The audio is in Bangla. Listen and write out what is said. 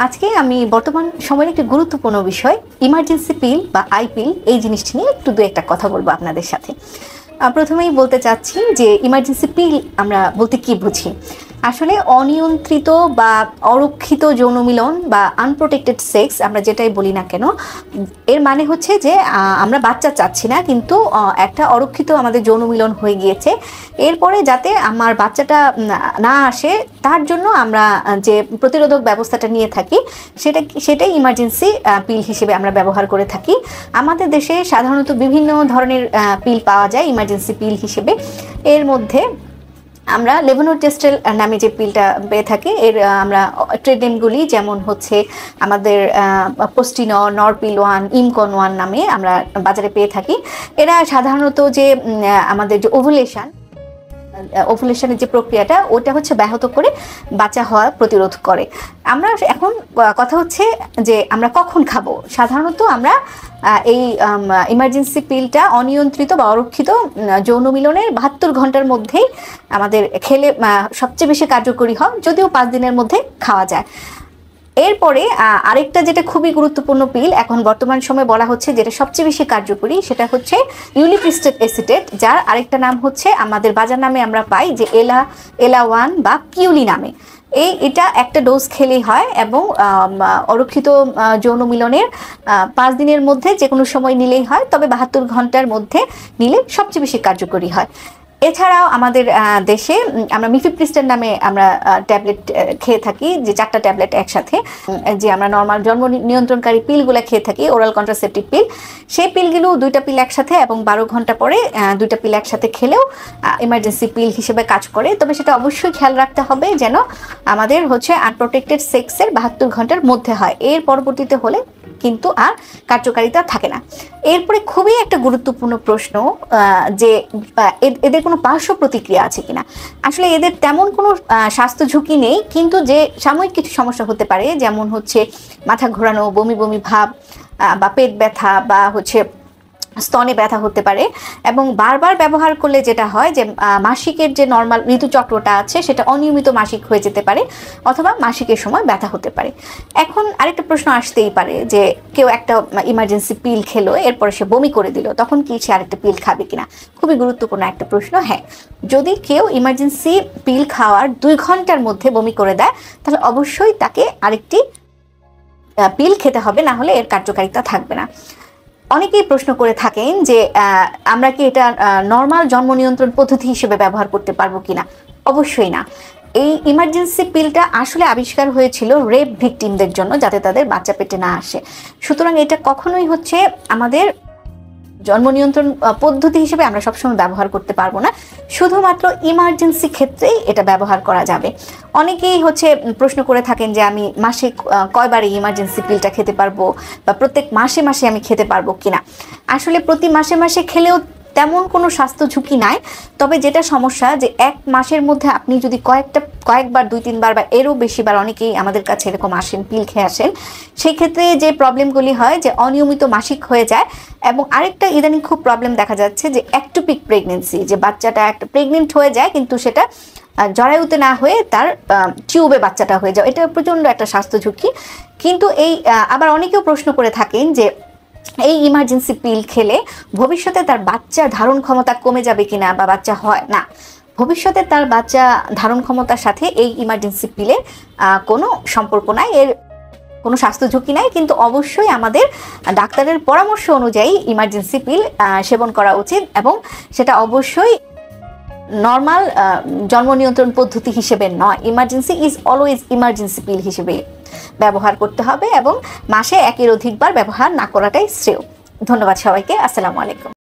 আজকে আমি বর্তমান সময়ের একটি গুরুত্বপূর্ণ বিষয় ইমার্জেন্সি পিল বা আই পিল এই জিনিসটি নিয়ে একটু দু একটা কথা বলবো আপনাদের সাথে। প্রথমেই বলতে চাচ্ছি যে ইমার্জেন্সি পিল আমরা বলতে কি বুঝি। আসলে অনিয়ন্ত্রিত বা অরক্ষিত যৌন মিলন বা আনপ্রোটেক্টেড সেক্স আমরা যেটাই বলি না কেন, এর মানে হচ্ছে যে আমরা বাচ্চা চাচ্ছি না, কিন্তু একটা অরক্ষিত আমাদের যৌন মিলন হয়ে গিয়েছে, এরপরে যাতে আমার বাচ্চাটা না আসে তার জন্য আমরা যে প্রতিরোধক ব্যবস্থাটা নিয়ে থাকি সেটাই ইমার্জেন্সি পিল হিসেবে আমরা ব্যবহার করে থাকি। আমাদের দেশে সাধারণত বিভিন্ন ধরনের পিল পাওয়া যায় ইমার্জেন্সি পিল হিসেবে। এর মধ্যে আমরা লেভোনোটেস্টেল নামে যে পিলটা পেয়ে থাকি, এর আমরা ট্রেড নেমগুলি যেমন হচ্ছে আমাদের পোস্টিনর, নরপিল 1, ইমকন 1 নামে আমরা বাজারে পেয়ে থাকি। এরা সাধারণত যে আমাদের যে ওভুলেশনের যে প্রক্রিয়াটা ওটা হচ্ছে ব্যাহত করে বাচ্চা হওয়া প্রতিরোধ করে। আমরা এখন কথা হচ্ছে যে আমরা কখন খাবো। সাধারণত আমরা এই ইমার্জেন্সি পিলটা অনিয়ন্ত্রিত বা অরক্ষিত যৌন মিলনের 72 ঘন্টার মধ্যেই আমাদের খেলে সবচেয়ে বেশি কার্যকরী হয়, যদিও 5 দিনের মধ্যে খাওয়া যায়। এরপরে আরেকটা যেটা খুবই গুরুত্বপূর্ণ পিল এখন বর্তমান সময়ে বলা হচ্ছে যেটা সবচেয়ে বেশি কার্যকরী, সেটা হচ্ছে ইউলিপ্রিস্টেট এসিটেট, যার আরেকটা নাম হচ্ছে আমাদের বাজার নামে আমরা পাই যে এলা 1 বা কিউলি নামে। এটা একটা ডোজ খেলেই হয় এবং অরক্ষিত যৌন মিলনের 5 দিনের মধ্যে যে কোনো সময় নিলেই হয়, তবে 72 ঘন্টার মধ্যে নিলে সবচেয়ে বেশি কার্যকরী হয়। এছাড়াও আমাদের দেশে আমরা মিফিপ্রিস্টের নামে আমরা ট্যাবলেট খেয়ে থাকি, যে 4টা ট্যাবলেট একসাথে, যে আমরা নর্মাল জন্ম নিয়ন্ত্রণকারী পিলগুলো খেয়ে থাকি, ওরাল কন্ট্রাসেপটিভ পিল, সেই পিলগুলো 2টা পিল একসাথে এবং 12 ঘন্টা পরে 2টা পিল একসাথে খেলেও ইমার্জেন্সি পিল হিসেবে কাজ করে। তবে সেটা অবশ্যই খেয়াল রাখতে হবে যেন আমাদের হচ্ছে আনপ্রোটেক্টেড সেক্সের 72 ঘন্টার মধ্যে হয়, এর পরবর্তীতে হলে কিন্তু আর কার্যকারিতা থাকে না। এরপরে খুবই একটা গুরুত্বপূর্ণ প্রশ্ন যে এদের কোনো পার্শ্ব প্রতিক্রিয়া আছে কিনা। আসলে এদের তেমন কোনো স্বাস্থ্য ঝুঁকি নেই, কিন্তু যে সাময়িক কিছু সমস্যা হতে পারে, যেমন হচ্ছে মাথা ঘোরানো, বমি বমি ভাব বা পেট ব্যথা বা হচ্ছে স্তনে ব্যথা হতে পারে, এবং বারবার ব্যবহার করলে যেটা হয় যে মাসিকের যে নর্মাল ঋতুচক্রটা আছে সেটা অনিয়মিত মাসিক হয়ে যেতে পারে, অথবা মাসিকের সময় ব্যথা হতে পারে। এখন আরেকটা প্রশ্ন আসতেই পারে যে কেউ একটা ইমার্জেন্সি পিল খেলো, এরপরে সে বমি করে দিল, তখন কি সে আরেকটা পিল খাবে কিনা। খুবই গুরুত্বপূর্ণ একটা প্রশ্ন। হ্যাঁ, যদি কেউ ইমার্জেন্সি পিল খাওয়ার 2 ঘন্টার মধ্যে বমি করে দেয় তাহলে অবশ্যই তাকে আরেকটি পিল খেতে হবে, না হলে এর কার্যকারিতা থাকবে না। অনেকেই প্রশ্ন করে থাকেন যে আমরা কি এটা নর্মাল জন্ম নিয়ন্ত্রণ পদ্ধতি হিসেবে ব্যবহার করতে পারবো কিনা। অবশ্যই না। এই ইমার্জেন্সি পিলটা আসলে আবিষ্কার হয়েছিল রেপ ভিকটিমদের জন্য, যাতে তাদের বাচ্চা পেটে না আসে। সুতরাং এটা কখনোই হচ্ছে আমাদের জন্ম নিয়ন্ত্রণ পদ্ধতি হিসেবে আমরা সবসময় ব্যবহার করতে পারবো না, শুধুমাত্র ইমার্জেন্সি ক্ষেত্রেই এটা ব্যবহার করা যাবে। অনেকেই হচ্ছে প্রশ্ন করে থাকেন যে আমি মাসে কয়বারে ইমার্জেন্সি পিলটা খেতে পারবো, বা প্রত্যেক মাসে মাসে আমি খেতে পারবো কিনা। আসলে প্রতি মাসে মাসে খেলেও তেমন কোনো স্বাস্থ্য ঝুঁকি নাই, তবে যেটা সমস্যা যে 1 মাসের মধ্যে আপনি যদি কয়েকবার 2-3 বার বা এরও বেশিবার, অনেকেই আমাদের কাছে এরকম আসেন, পিল খেয়ে আসেন, সেই ক্ষেত্রে যে প্রবলেমগুলি হয় যে অনিয়মিত মাসিক হয়ে যায়, এবং আরেকটা ইদানিং খুব প্রবলেম দেখা যাচ্ছে যে একটোপিক প্রেগনেন্সি, যে বাচ্চাটা একটা প্রেগনেন্ট হয়ে যায় কিন্তু সেটা জরায়ুতে না হয়ে তার টিউবে বাচ্চাটা হয়ে যায়। এটা প্রচণ্ড একটা স্বাস্থ্য ঝুঁকি। কিন্তু আবার অনেকেও প্রশ্ন করে থাকেন যে এই ইমার্জেন্সি পিল খেলে ভবিষ্যতে তার বাচ্চার ধারণ ক্ষমতা কমে যাবে কিনা বা বাচ্চা হয় না। ভবিষ্যতে তার বাচ্চা ধারণ ক্ষমতার সাথে এই ইমার্জেন্সি পিলের কোনো সম্পর্ক নাই, এর কোনো স্বাস্থ্য ঝুঁকি নাই, কিন্তু অবশ্যই আমাদের ডাক্তারের পরামর্শ অনুযায়ী ইমার্জেন্সি পিল সেবন করা উচিত, এবং সেটা অবশ্যই নর্মাল জন্ম নিয়ন্ত্রণ পদ্ধতি হিসেবে নয়। ইমার্জেন্সি ইজ অলওয়েজ ইমার্জেন্সি পিল হিসেবে ব্যবহার করতে হবে, এবং মাসে 1-এর অধিকবার ব্যবহার না করাটাই শ্রেয়। ধন্যবাদ সবাইকে। আসসালামু আলাইকুম।